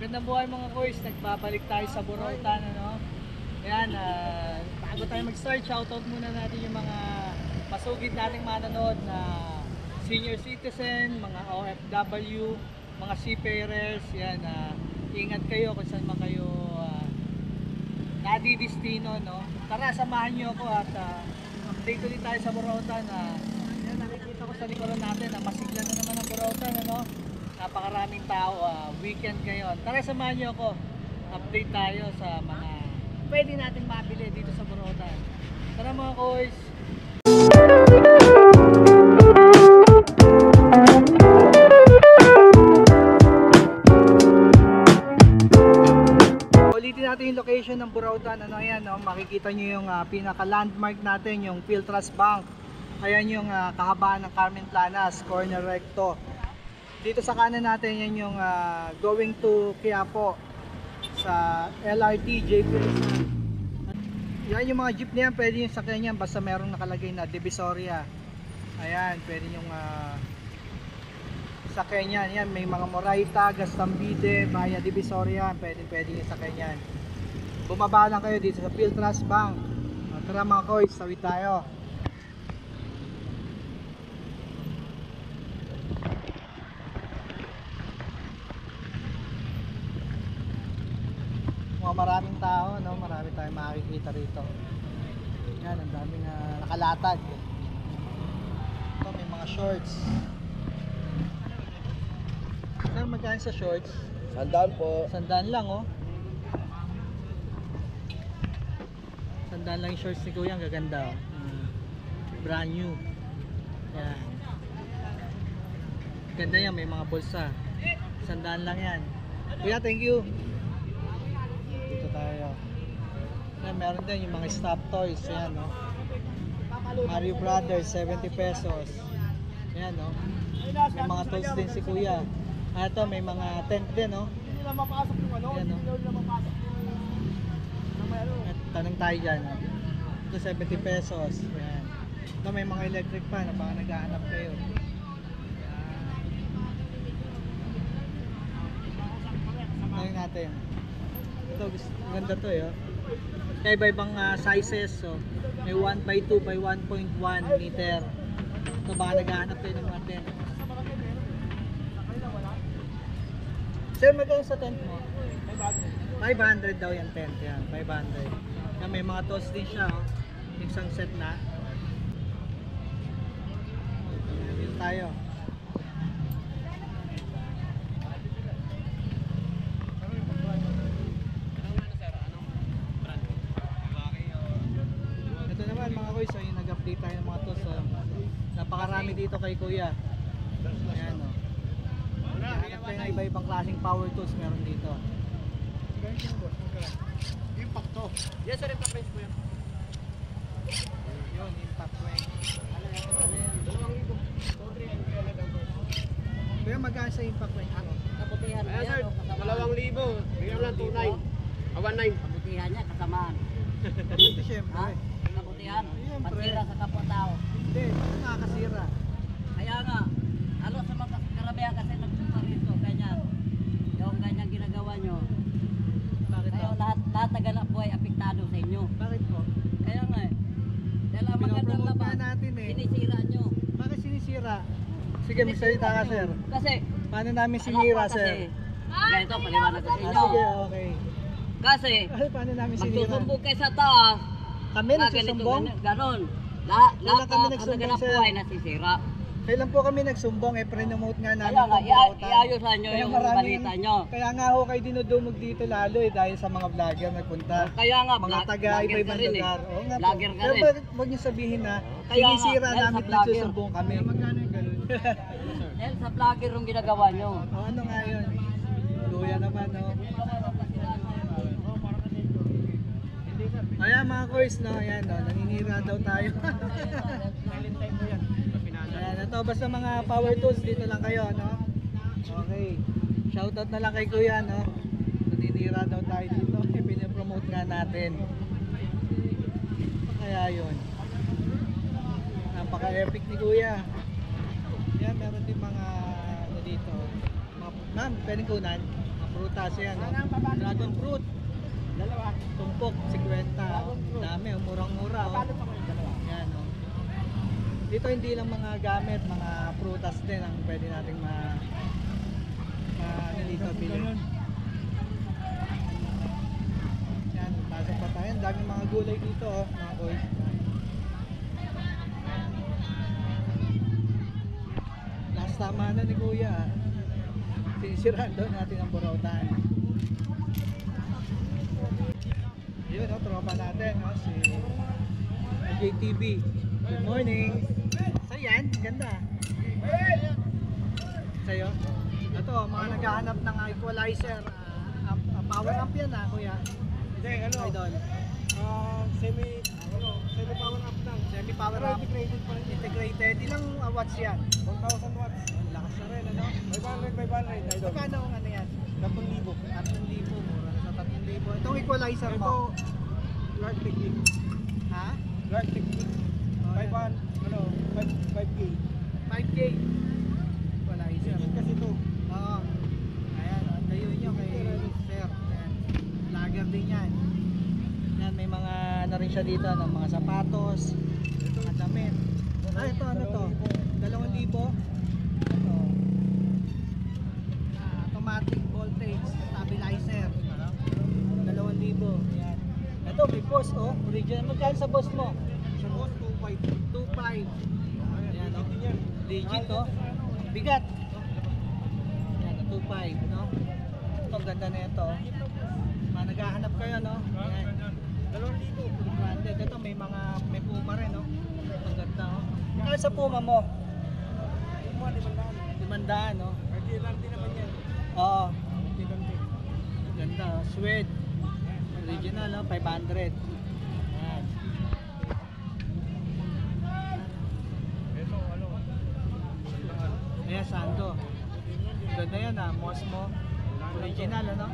Gandang buhay mga koys, nagbabalik tayo sa Burautan, ano? Ayan, bago tayo mag-start, shoutout muna natin yung mga masugid nating manonood na senior citizen, mga OFW, mga seafarers. Yan, ingat kayo kung saan man kayo nadidistino, no? Tara, samahan nyo ako at update ulit tayo sa Burautan. Yan, nakikita ko sa likuran natin na masigla na naman ang Burautan, ano? Napakaraming tao, weekend ngayon. Tara, samahan nyo ako. Update tayo sa mga pwede natin mabili dito sa Burautan. Tara mga koys. Ulitin natin yung location ng Burautan. Ano yan, no? Makikita nyo yung pinaka-landmark natin, yung Philtras Bank. Ayan yung kahabaan ng Carmen Planas, corner recto. Dito sa kanan natin, yan yung going to Quiapo sa LRT JP Rizal. Yan yung mga jeep na yan, pwede yung sakyan yan basta merong nakalagay na Divisoria. Ayan, pwede yung sakyan yan. Yan, may mga Moraita, Gastambide, Maya Divisoria, pwede yung sakyan yan. Bumaba lang kayo dito sa Philtras Bank. Tara mga koys, sawit tayo. Maraming tao, no? Marami tayong makikita rito. Yan, ang daming nakalatag. Ito, may mga shorts. Saan magkano sa shorts? Sandaan po. Sandaan lang, oh. Sandaan lang yung shorts ni Kuya, ang gaganda, oh. Brand new. Yan. Ganda yan, may mga bulsa. Sandaan lang yan. Kuya, thank you. Tayo. Yan, meron din yung mga stop toys. Yan, no? Mario Brothers, 70 pesos. Yan, no? May mga toys din si Kuya. Ito, may mga tent din, no? Hindi nila mapasok yung ano. Yan, no? Hindi nila mapasok yung At tanong tayo dyan. Ito, 70 pesos. Yan. Ito, may mga electric pa na baka naghahanap kayo. Tanong natin. Ito, ganda to, eh. Kaya iba-ibang sizes, so may 1x2 by 1.1 meter. Ito, baka naghahanap tayo ng mga tent. Sir, magkano sa tent mo? 500 daw yung tent, yan, 500. Yan, may mga toast din siya, oh. Isang set na. Dito tayo. So yung nag-update tayo ng mga tools, so napakarami dito kay Kuya. Ayan, o. Hanap tayo ng iba-ibang klaseng power tools meron dito. Impact to. Yes sir, impact range po yan. Yun, impact range. Kuya, magkano sa impact range mo? Kabutihan Ayan sir, 2,000. Bigyan lang 2,900. 1,900. Kabutihan niya, kasamaan. Ito syempre. Ha? Kabutihan. Siyempre. Pansira sa kapwa-tao. Hindi, ito nakakasira. Kaya nga, ano sa mga karamihan kasi nagpunta rito, ganyan. Yung ganyan ginagawa nyo. Bakit Kaya po? lahat na ganap buhay apektado sa inyo. Bakit po? Kaya nga eh. Dahil ang magandang Pinopromote labas, nga natin eh. sinisira nyo. Bakit sinisira? Sige, magsalita ka, sir. Kasi, Paano namin sinira, kasi, sir? ganito, paliwanag ko sa inyo. Sige, okay. Kasi, Ay, paano namin sinira? magsusumbong kayo sa taas. Kami nagsusumbong? Ganon. Lahat Wala kami ang nagsumbong, naganap sir. buhay nasisira. Kailan po kami nagsumbong? Promote nga namin Kaya nga, ang Burautan. iayusan nyo Kaya yung maraming- balita nyo. Kaya nga ho kayo dinudumog dito lalo eh dahil sa mga vlogger nagpunta. Kaya nga, Mga taga vlogger iba-ibang ka rin eh. lugar. Oo nga po. Vlogger ka Pero rin. bakit wag niyo sabihin na Kaya nga, sinisira dahil sa namin vlogger. nagsusumbong kami. Magkano yung ganun? Dahil sa vlogger yung ginagawa nyo. Ano nga yun? Luya naman, no? Ayan mga koys, no? Ayan, no? Naninira daw tayo. Ayan, ito basta mga power tools dito lang kayo, no? Okay. Shoutout na lang kay Kuya, no? Naninira daw tayo dito. Pinapromote nga natin. Kaya yun. Napaka-epic ni Kuya. Yan, meron din mga ano dito. Ma'am, pwedeng kunan? Mga prutas yan. No? Dragon fruit. Dalawa. Tumpok, 50. Dami, murang-mura. Oh. Yan, oh. Dito hindi lang mga gamit, mga prutas din ang pwede nating dito bilhin. Yan, pasok pa tayo. Ang daming mga gulay dito, oh, mga boys. Last tama na ni Kuya. Sinisiraan doon natin ang burautan. Yun, no, tropa natin, no, si JTV. Good morning. So yan, ganda. Sa'yo? Ito, mga naghahanap ng equalizer. Power amp yan, Kuya. Hindi, ano? Idol. Semi power up lang. Semi power amp. Integrated pa rin. Integrated. Ilang watts yan? 1,000 watts. Ang lakas na rin, ano? 500, idol. Magkano ang ano yan? 3,000. 3,000. Mura na sa 3,000. Itong equalizer mo? Large technique. Ha? Large technique. Oh, yan. 5K. 5K. Equalizer. Kasi ito. Oo. Ayan, ang dayo nyo kay Sir. Ayan. Lager din yan. Yan, may mga ano rin siya dito, no? Mga sapatos, mga damit. Ito, ano to? 2,000. Ito. Automatic voltage stabilizer. 2,000. Ayan. Ito, may boss, oh. Original. Magkano sa boss mo? Sa boss, 2,500. 2,500. Ayan, oh. Yan. Legit, oh. Bigat. Yan, 2.5, no? Ito, ganda na ito. Naghahanap kayo, no? Yan. 2,000. Branded. Ito, may Puma rin, no? Ang ganda, oh. Kaya sa Puma mo? 500, no? Artilante naman yan. Oo. Artilante. Ganda, oh. Suede. Original, no? 500. Yan. Ito, ano? Ayan, Sando. Ganda yan, ah. Mosmo. Original, ano?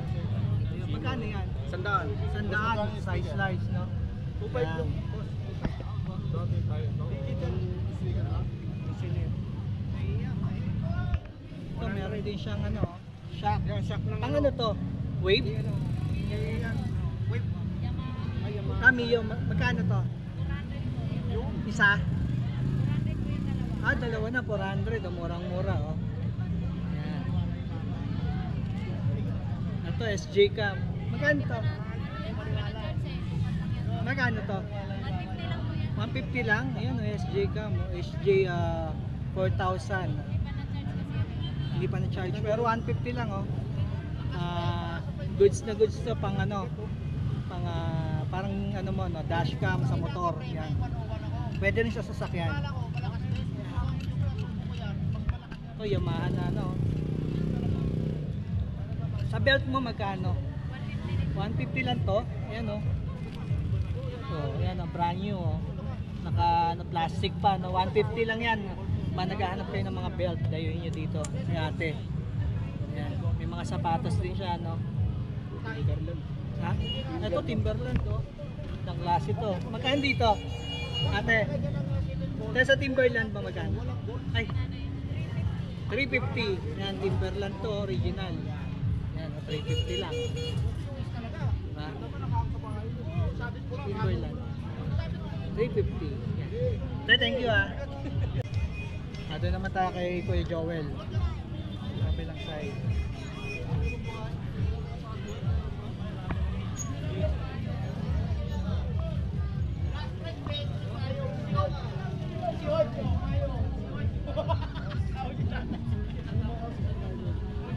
Ayun, magkano yan? 100. 100, size slice, no? 2,500 Yan. yung boss. Digital. Engineer. Ito, meron din siyang ano, shock. Yan, shock lang. Ang ano to? Wave? Yan. Wave. Ay, Yamaha. Cameo, magkano to? Isa? Dalawa na, 400. Murang-mura, oh. Yan. Ito, SJ Cam. Magkano to? Magkano to? 150 lang. Ayan, oh, SJ Cam. Oh. SJ 4,000. Hindi pa na-charge. Pero 150 lang, oh. Goods na goods to pang ano. Pang, parang ano mo, no, dashcam sa motor. Yan. Pwede rin siya sa sasakyan. Ito, Yamaha na, ano. Sa belt mo magkano? 150 lang to. Ayan, oh. Oh, ayan, oh, brand new, oh. Naka ano, plastic pa, no. 150 lang yan. Naghahanap kayo ng mga belt. Dayuin nyo dito. May ate. Ayan. May mga sapatos din siya, no. Timberland. Ha? Ito, Timberland, oh. Ang klase ito. Magkano dito? Ate. Kaya sa Timberland ba magkano? Ay. 350. Yan, Timberland to, original. Yan, 350 lang. Diba? Timberland. 350. Yan. Okay, thank you, ah. Doon naman tayo kay Kuya Joel. Kabilang side.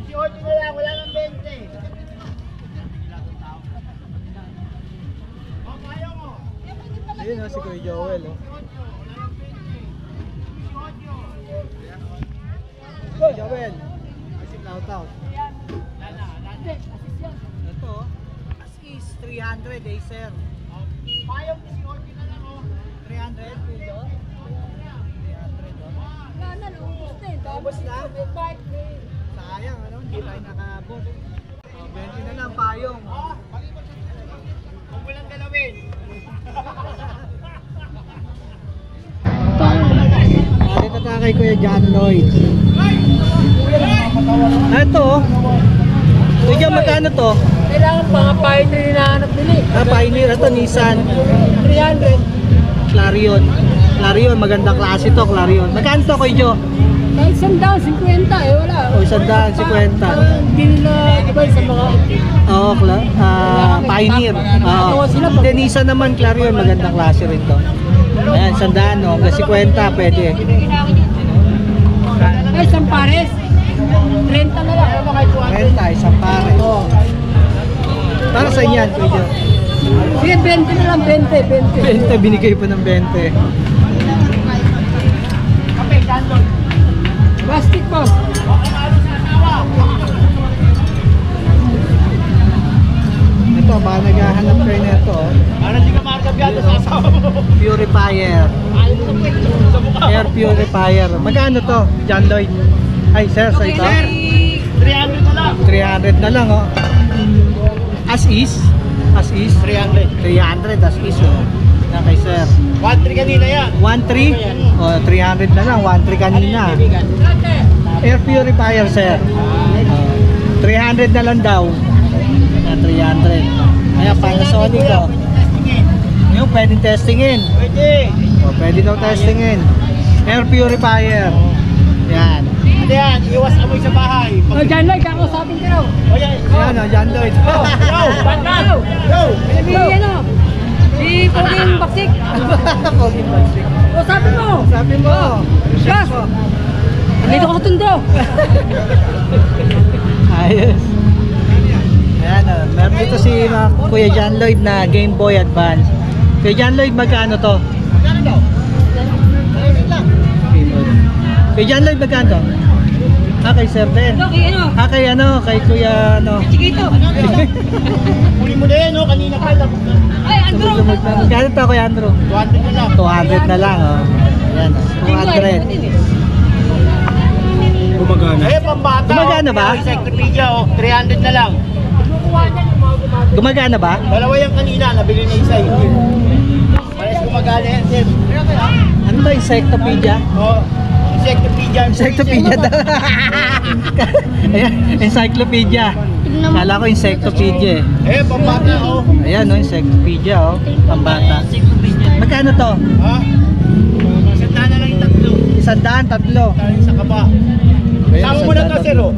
Si Ocho na lang, wala nang 20. Ayun, oh, si Kuya Joel, oh. Kuya Joel. Shout out. Ito, oh. As is 300, eh, sir. Payong si Ocho na lang, oh. 300 kilo. 300, oh. Tapos na? Sayang, ano? Hindi tayo nakaabot. Oh, 20 na lang, payong. Huwag mo lang galawin. Dito tayo kay Kuya John Lloyd. Ito, oh. Kuya, magkano to? Kailangan mga pioneer na hinahanap nila eh. Pioneer. Ito, Nissan. 300. Clarion. Clarion, magandang klase to, Clarion. Magkano to, Kuya Jo? Kahit 100, 50 eh, wala. O, 150. Hindi nila iba sa mga Oo, Pioneer. Oo. Then, Nissan naman, Clarion, magandang klase rin to. Ayan, 100, no? Hanggang 50, pwede. Ay, isang pares. 30 na lang. Renta, isang pare. Para sa inyan, Kuya Jo? Sige, 20 na lang, 20. 20, binigay pa ng 20. Plastic po. Ito, baka naghahanap kayo na ito. Para di ka makakabiyado sa asawa mo. Purifier. Sa mukha. Air purifier. Magkano to, John Lloyd? Ay, sir, sa ito? 300 na lang. 300 na lang, oh. As is? As is? 300. 300 as is, oh. Yan kay sir. 1-3 kanina yan. 1.3? Oh, 300 na lang. 1.3 kanina. Air purifier, sir. 300 na lang daw. Yan, 300. Ayan, Panasonic, oh. Yung pwedeng testingin. Pwede. Oh, pwede daw testingin. Air purifier. Yan. Ano yan? Iwas amoy sa bahay. O, dyan lang, kakausapin ka raw. O yan. Yan, oh, John Lloyd. Yo! Batman! Yo! Si ano? Si Pauline Baksik. Pogi Bagsik. O, sabi mo. Sabi mo. Yes. mo. Nandito ko sa tundo. Ayos. Ayan, oh. Meron dito si Kuya John Lloyd na Game Boy Advance. Kuya John Lloyd, magkano to? Magkano daw? 300 lang. Kuya John Lloyd, magkano to? Kay Sir Ben. Okay, ano? Kay Kuya, Chiquito. Huli mo na yan, no? Kanina pa lang. Ay, Andrew. lumulog na. Magkano to, Kuya Andrew? 200 na lang. 200 na lang, oh. Ayan, oh. 200. Gumagana. Eh, pambata. Gumagana ba? Encyclopedia, oh. 300 na lang. Gumagana ba? Dalawa yung kanina, nabili na isa. Parehas gumagana yan, sir. Ano to, Encyclopedia? Oh, Encyclopedia. Encyclopedia daw. Ayan, Encyclopedia. Kala ko Encyclopedia eh. Eh, pambata, oh. Ayan, no, Encyclopedia, oh. Pambata. Magkano to? Ha? Sanda na lang yung tatlo. 100, tatlo. Tayo sa kaba. Ayan, Sama mo na 100, to, sir, oh.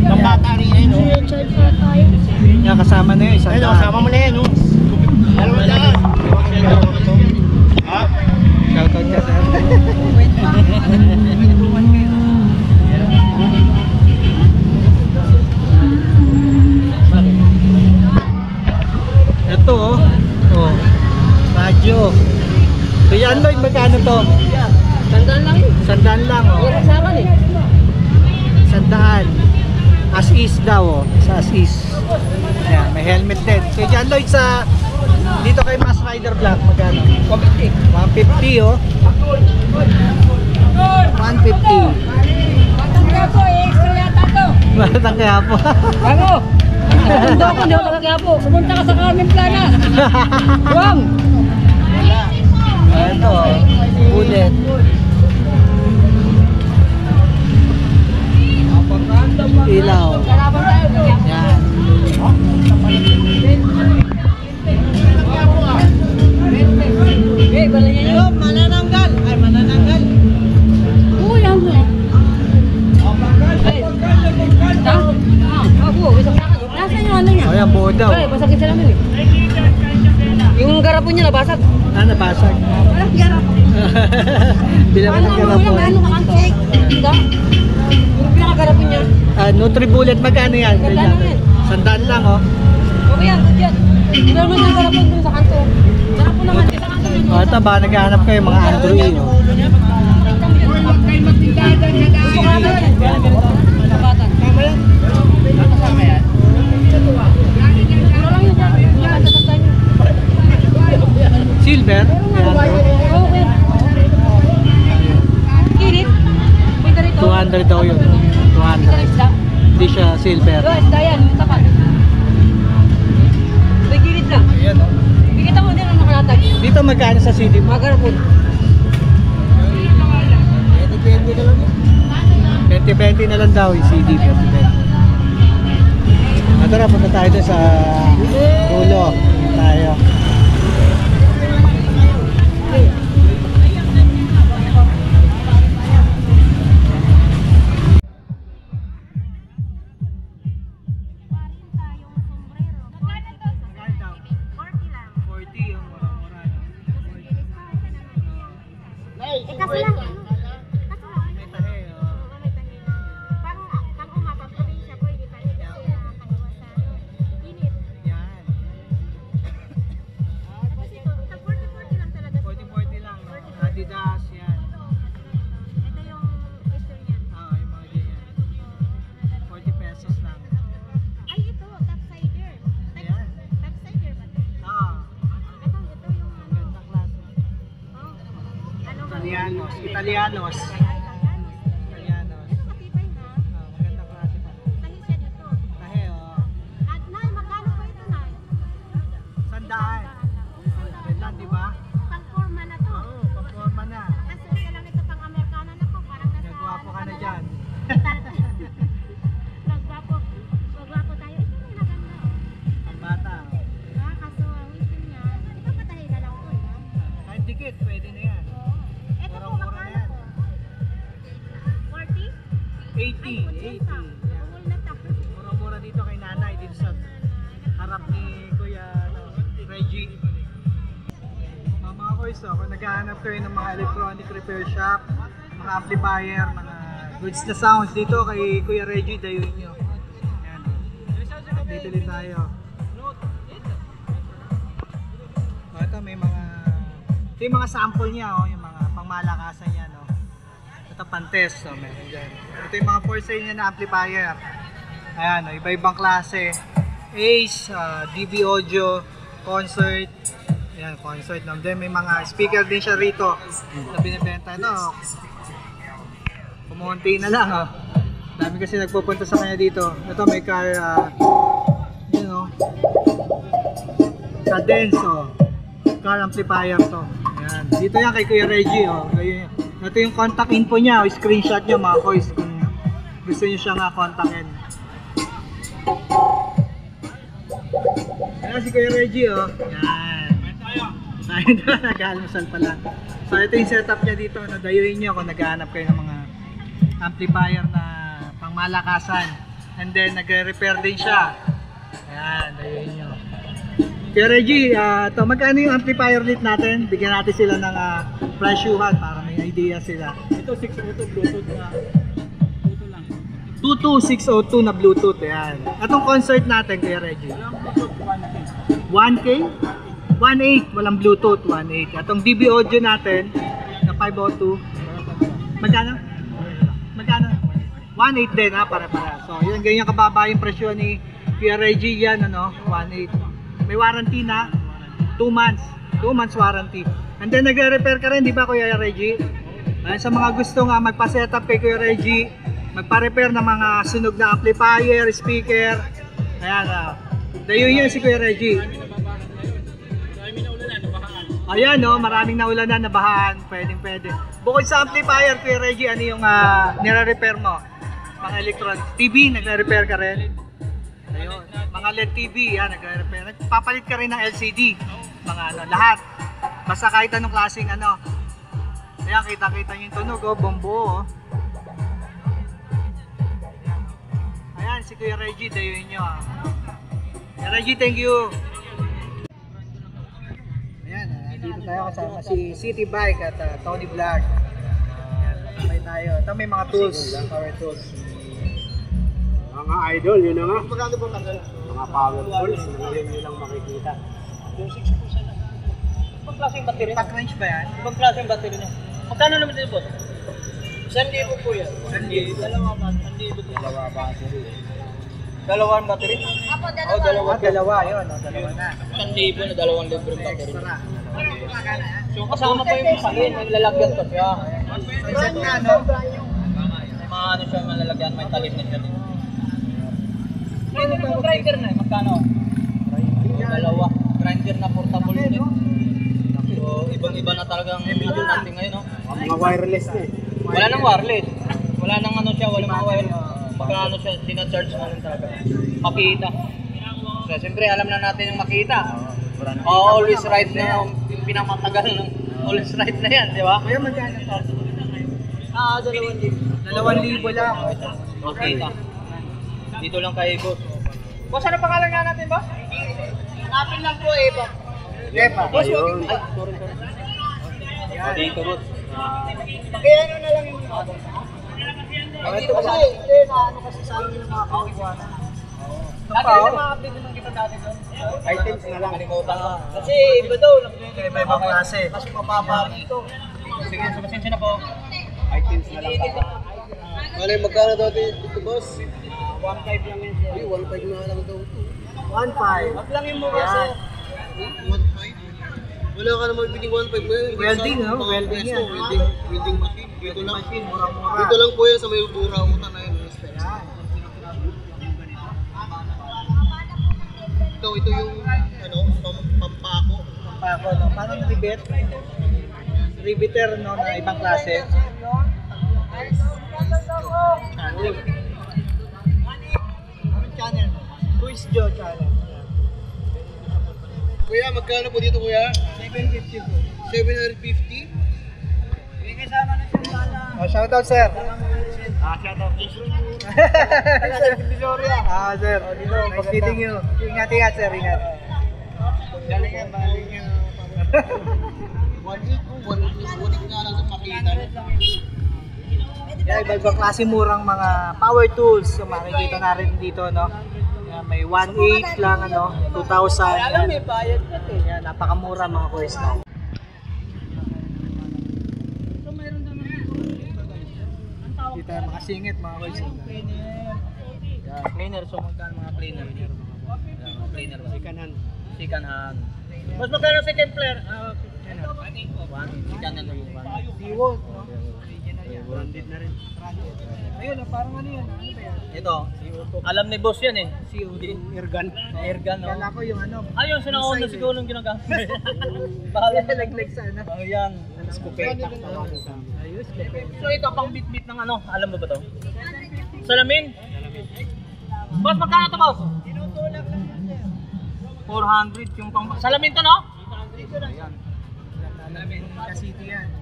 Pambata rin yan, oh. Yan, kasama na yun, Ayun, 100. sama mo na yan, oh. 200. Ha? Shoutout ka, sir. Ito, oh. Oh. Radyo. So, yan, Lloyd, magkano to? Tandaan lang yun. 100 lang, oh. Yan sa akin eh. 100. As is daw, oh. Sa as is. Yan, may helmet din. So, yan, Lloyd, sa dito kay Mass Rider Black, magkano? 150. 150, oh. 150. Batang kaya po, extra yata to. Malatang kaya po. Bago. Tundo ako, hindi ako talaga po. Pumunta ka sa Carmen Planas. Wang. Ito, bullet. Ilaw. Yan. Okay, bala niya yun. Manananggal. Ay, manananggal. Oo, yan po. Ay. Ha? Ako, isang saka. Nasaan yung ano niya? O yan, buo daw. Ay, basagin sila namin eh. Yung garapon niya nabasag. Ah, nabasag. Walang garapon. Bilang ng garapon. Ano ka kanto? Hindi. Yung pinakagarapon niya. Nutri-Bullet, magkano yan? Magkano yan? 100 lang, oh. Okay yan, good yan. Pero naman yung garapon dun sa kanto. Garapon naman, sa kanto yun. O, ito ba, naghahanap kayo mga Android, oh. Gusto ka naman yan. Kabatan. Kasama yan? Mura lang yun dyan. Nakasasagdan yun. Silver? Ayan, oh. Okay. Kilit. Pwede rito. 200 daw yun. Pwede 200. isda. Hindi siya silver. Yo, isda yan. Yung tapat. May kilit lang. Ayan, oh. Bigita mo din ang nakalatag. Dito magkano sa CD mo? Mga garapon. 20-20 na lang daw yung CD. 20-20. Tara, punta tayo doon sa dulo. Punta tayo. Magkano daw? 40 yung mura-mura. Nay, Eh, kaso lang, May tahe, oh. Yan. 40-40 lang. Adidas, yan. Yung mga ganyan. 40 pesos lang. Ayan. Gandang klase. Italianos. Italianos. Italianos. Magandang klase pa. Tahe, oh. Sandaan. Ganda, di ba? Pang-forma na to. Oo, paporma na. Kaso isa lang ito pang-Amerikano na po. Parang nasa... Nagwapo ka na dyan. Magwapo tayo. Ito may naganda. Ang bata. Kaso ang itim niya, ipapatahin na lang po. Kahit dikit, pwede na yan. Ito po, Murang-mura na yan. magkano po? 40? 80. 80. Yan. Umul na tapos. Mura-mura dito kay nanay, dito sa harap ni Kuya Reggie. Mga koys, kung naghahanap kayo ng mga electronic repair shop, mga amplifier, mga goods na sounds dito kay Kuya Reggie, dayuin nyo. Ayan. Dito din tayo. Ito may mga yung mga sample niya, yung mga pangmalakasan niya, no. Ito pang-test, meron dyan. Ito yung mga for sale niya na amplifier. Ayan, iba-ibang klase. Ace, DB Audio, Concert. Ayan, Concert. Then may mga speaker din siya rito na binibenta. Ito, kumunti na lang. Dami kasi nagpupunta sa kanya dito. Ito may car, yun o. Cadence, car amplifier to. Ayan. Dito yan kay Kuya Reggie. Ito yung contact info niya. Screenshot niya mga koys kung gusto niyo siya nga kontakin. Ayan si Kuya Reggie, Yan. Ayun na, nag-almusal pala. So ito yung setup niya dito. Dayuin niyo kung naghahanap kayo ng mga amplifier na pangmalakasan. And then nagre-repair din siya. Ayan, dayuin niyo. Kuya Reggie, magkano yung amplifier lit natin? Bigyan natin sila ng presyuhan para may idea sila. Ito 602 Bluetooth na. 22602 na Bluetooth, ayan. Atong concert natin, Kuya Reggie. Walang Bluetooth 1K. 1K? 1.8, walang Bluetooth, 1.8. Atong DB Audio natin, na 502. Magkano? Magkano? 1.8 din, para-para. So, yun, ganyan kababa yung presyo ni Kuya Reggie yan, 1.8. May warranty na, 2 months. 2 months warranty. And then, nagre-repair ka rin, di ba, Kuya Reggie? Sa mga gusto nga magpa-setup kay Kuya Reggie, magpa-repair ng mga sunog na amplifier, speaker. Ayan, dayuin yun si Kuya Reggie. Ayan, maraming naulanan, nabahaan. Pwede. Bukod sa amplifier, Kuya Reggie, ano yung nire-repair mo? Mga electronics. TV, nagre-repair ka rin? Ayun. Mga LED TV, nagre-repair. Nagpapalit ka rin ng LCD. Mga lahat. Basta kahit anong klaseng Ayan, kita-kita yung tunog, bombo, Ayan, si Kuya Reggie, dayuin nyo. Kuya Reggie, thank you. Ayan, dito tayo kasama si City Bike at Tony Vlog. Ayan, sabay tayo. Ito may mga tools, power tools. Mga idol, yun na nga. Mga power tools, yun lang makikita. Yung 60% na. Ibang klaseng battery na. Pack range ba yan? Ibang klaseng battery na. Magkano naman dito, boss? 1,000 po yan. 1,000. Dalawa battery. Dalawang battery? Apo, Oh, dalawa. Dalawa, yun, dalawa na. 1,000 na 2 libreng battery. Extra. So kasama pa yung sahin, may lalagyan pa siya. Set na, May mga ano siya, malalagyan, may talim na siya din. May mga grinder na, magkano? Dalawa. Grinder na portable yun. So ibang-iba na talagang ano natin ngayon, no? Mga wireless na Wala nang wireless. Wala nang ano siya, wala mga wireless. Pagka ano siya, sinacharge na lang talaga. Makita. So, siyempre, alam na natin yung makita. Always right na yung pinamatagal ng always right na yan, di ba? Kuya, magkano to? 2,000 lang. Okay. Dito lang kay boss. Boss, ano pangalan nga natin, boss? Hanapin lang po, Eva. Eva. Boss, Ayun. Ay, sorry. Dito, boss. Kaya ano na lang yung dito kasi, na ano kasi sa amin yung mga kawawan. Lagi na mga-update naman kita dati doon. Items na lang. Kalimutan ko. Kasi iba daw, may ibang klase. Mas mababa dito. Sige, so pasensya na po. Items na lang. Ano yung magkano daw dito, boss? 1.5 lang yun siya. Ay, 1.5 na lang daw ito. 1.5. Up lang yung mura sir. 1.5? Wala ka naman biting 1.5 mo yun. Welding, no? Welding yan. Welding machine. Dito lang. Machine, mura-mura. Dito lang po yan sa may burautan na yun. Ito yung ano, pampako. Pampako, no? Parang rivet. Riveter, no? Na ibang klase. Channel. Anong channel? Quiz Joe channel. Kuya, magkano po dito, kuya? 750 po. 750? Oh, shoutout sir. Shoutout. Sir. Nice meeting you. Ingat sir, ingat. Galingan nga lang sa makita. Yeah, iba-ibang klase murang mga power tools. So, makikita na rin dito, no? Yan, may 1.8 lang, ano, 2,000. Yan. May bayad natin. Yan, napakamura mga kuys, no? Dito tayo makasingit mga kuys. Cleaner, so magkano mga cleaner? Mga cleaner ba? Second hand. Mas magkano second player? Second hand yung one. Seawood, no? Branded na rin. Ayun, parang ano yan? Ano ba yan? Ito, alam ni boss yan eh. CO2 airgun. Airgun, no? Kala ko yung ano. Ayun, sinaon na Missile, siguro nung ginagamit. Bahala na lang. Nalaglag sa ano. Ayan. Skopeta. Ayos, skopeta. So ito pang bit-bit ng ano, alam mo ba to? Salamin? Boss, magkano to, boss? 400 yung pang... Salamin to, no? Ayan. Namin City yan.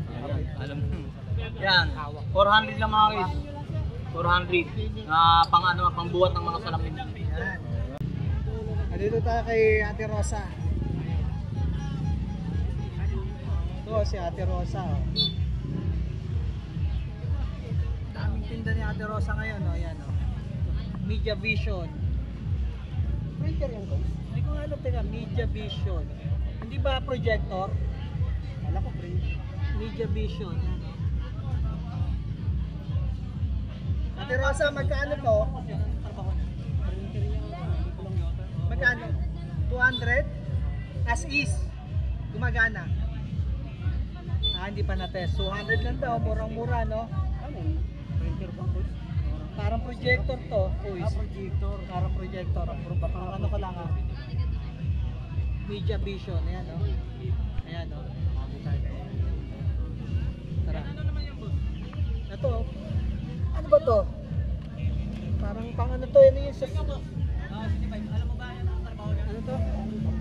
Alam mo. Yan, 400 lang mga guys. 400 na pang ano, pang buhat ng mga salamin. Ayan. Nandito tayo kay Ate Rosa. Ito si Ate Rosa. Oh. Daming tinda ni Ate Rosa ngayon. Oh. Ayan, oh. Media Vision. Printer yan ko? Hindi ko nga alam. Teka, Media Vision. Hindi ba projector? Wala ko printer. Media Vision. Yan, oh. Ate Rosa, magkano to? Magkano? 200? As is. Gumagana. Hindi pa na-test. 200 lang daw. Murang-mura, no? Parang projector to. Projector. Parang projector. Parang ano ko lang, ha? Media Vision. Ayan, no? Ayan, no? Tara. Ito, oh. Ano ba to? Parang pang ano to? Ano yung sa... Alam mo ba yan ang trabaho niya? Ano to?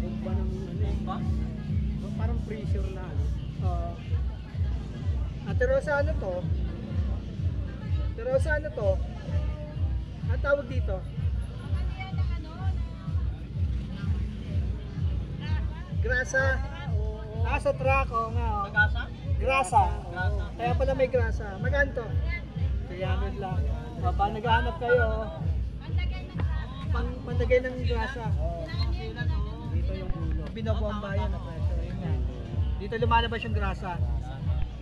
Bomba ng Bomba? parang pressure na ano. Ate Rosa, ano to? Ate Rosa, ano to? Ang tawag dito? Grasa. Sa truck, oo nga. Oh. Pagkasa? Grasa. Kaya pala may grasa. Magkano to? 300 lang. Pag naghahanap kayo, pandagay ng grasa. Dito yung ulo. Binabomba yan na presyo. Yun nga. Dito lumalabas yung grasa.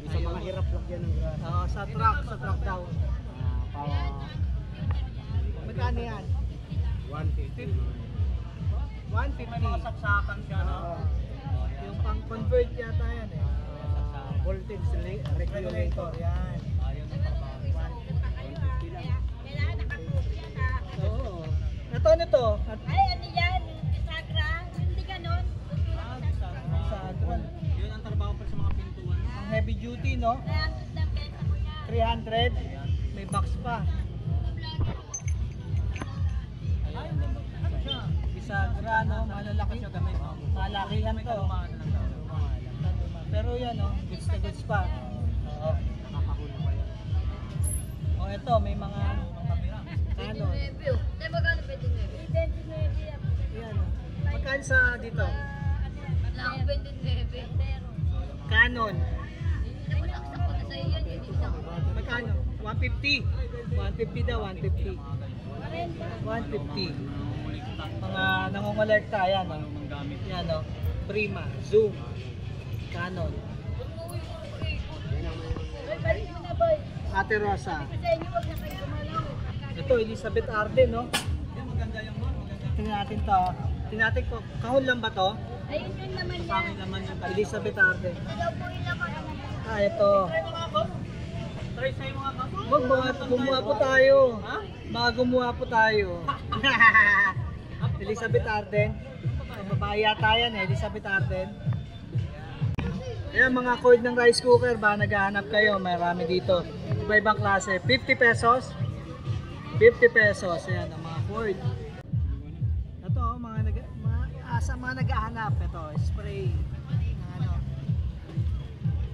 Sa mga hirap lagyan ng grass. Sa truck daw. Magkano yan? 150. 150. May mga saksakan siya, no? Yung pang convert yata yan eh. Voltage regulator yan. Ayun ang trabaho. 150 lang. Oo. Ito ano to? Ay, ano yan? Sagra? Hindi ganon. Sa drone. Yun ang trabaho pa sa mga pintuan. Ang heavy duty, no? 300. May box pa. Ay, ano siya? Bisagra. Pero ano, malalaki. Malakihan to. Pero yan oh, goods na goods pa. Oo. Nakakahuli pa yan. O ito, may mga ano. Magkano pwede nyo? Yan oh. Magkano sa dito? Wala akong 29. Canon. Nakasaksak ko na sa iyo. Magkano? 150. 150 daw, 150. 150. Mga nangongolekta, yan o. Yan o. Prima, Zoom, Canon. Ate Rosa. Ito, Elizabeth Arden, no? Tingnan natin to. Tingnan natin ko. Kahon lang ba to? Ayun yung naman niya. Elizabeth Arden. Ikaw po yung naman. Ah, ito. Wag mga gumawa po tayo. Mga gumawa po tayo. Elizabeth Arden. Babae yata yan eh, Elizabeth Arden. Ayan mga cord ng rice cooker ba, naghahanap kayo, marami dito. Iba-ibang klase, 50 pesos. 50 pesos, ayan ang mga cord. Ito, mga naghahanap, ito, spray. Ano,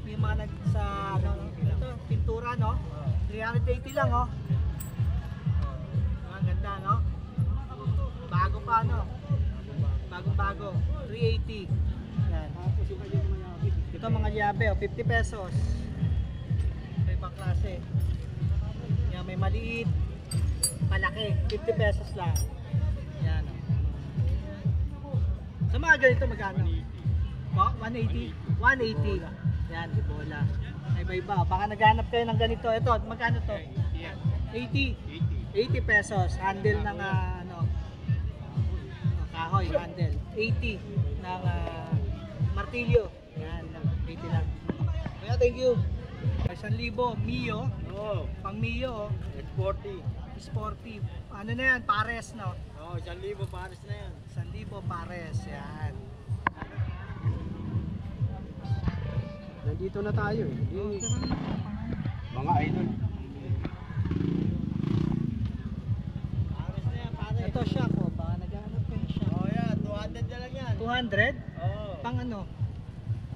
yung mga sa ano, ito, pintura no. 380 lang oh. Ang ganda no. Bago pa no. Bagong-bago. 380. Yan. Ito mga yabe oh, 50 pesos. May ibang klase. Yan, may maliit, malaki, 50 pesos lang. Yan oh. Sa mga ganito magkano? Oh, 180. 180. Yan, bola. May iba-iba. Baka naghanap kayo ng ganito. Ito, magkano to? 80. 80 pesos. Handle ng kahoy, handle. 80 ng martilyo. Yan, 80 lang. Kaya thank you. 1,000 Mio. Oo. Pang Mio. X40. Sporty. Ano na yan? Pares, no? Oo, 1,000 pares na yan. 1,000 pares. Yan. Nandito na tayo eh. Mga idol. Pares na yan, pares. Ito shock, oh. Baka naghahanap kayo shock. Oo yan, 200 na lang yan. 200? Oo. Pang ano?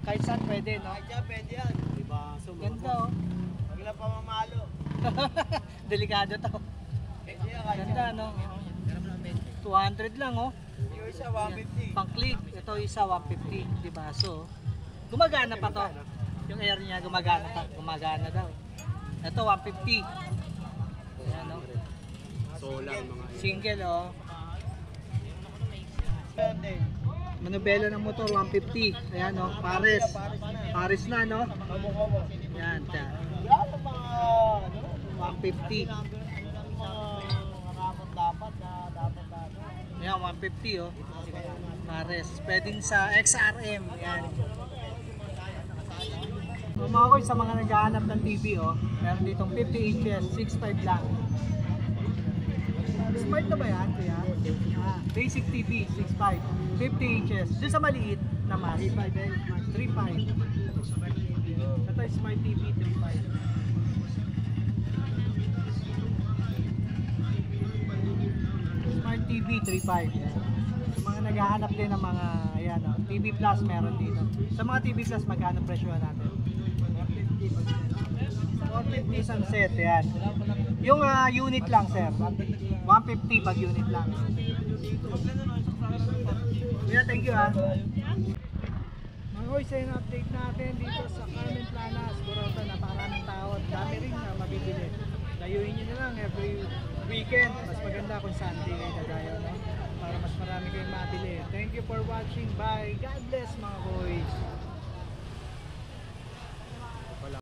Kahit saan pwede, no? Kahit yan, pwede yan. Diba? Ganda, oh. Huwag lang pa mamalo. Delikado to. Pwede yan, kahit Ganda, no? 200 lang, oh. yung isa, 150. Pang click. Ito isa, 150. Diba? So, gumagana pa to. Yung air niya gumagana daw. Ito 150. Ayan, no? Solar mga idol. Single, oh. Manubela ng motor 150. Ayan, no? Pares. Pares na, no? Ayan, tiyan. Yan ang mga, 150. dapat natin. Ayan, 150, oh. Pares. Pwedeng sa XRM. Ayan. Mga koy, sa mga naghahanap ng TV, oh, meron ditong 50 inches, 6.5 lang. Smart na ba yan? Kuya? Basic TV, 6.5. 50 inches. Doon sa maliit naman. 3.5. Ito yung Smart TV, 3.5. Smart TV, 3.5. Yan. Sa mga naghahanap din ng mga, ayan, oh, TV Plus meron dito. Sa mga TV Plus, magkano presyo natin? 450 isang set, yan. Yung unit lang, sir. 150 pag unit lang. Yeah, thank you ha. Mga koy, sa yung update natin dito sa Carmen Planas, Burautan, napakaraming tao at dami rin na mabibili. Layuin nyo na lang every weekend. Mas maganda kung Sunday kayo dadayo, no? Para mas marami kayong mabili. Thank you for watching. Bye. God bless mga boys.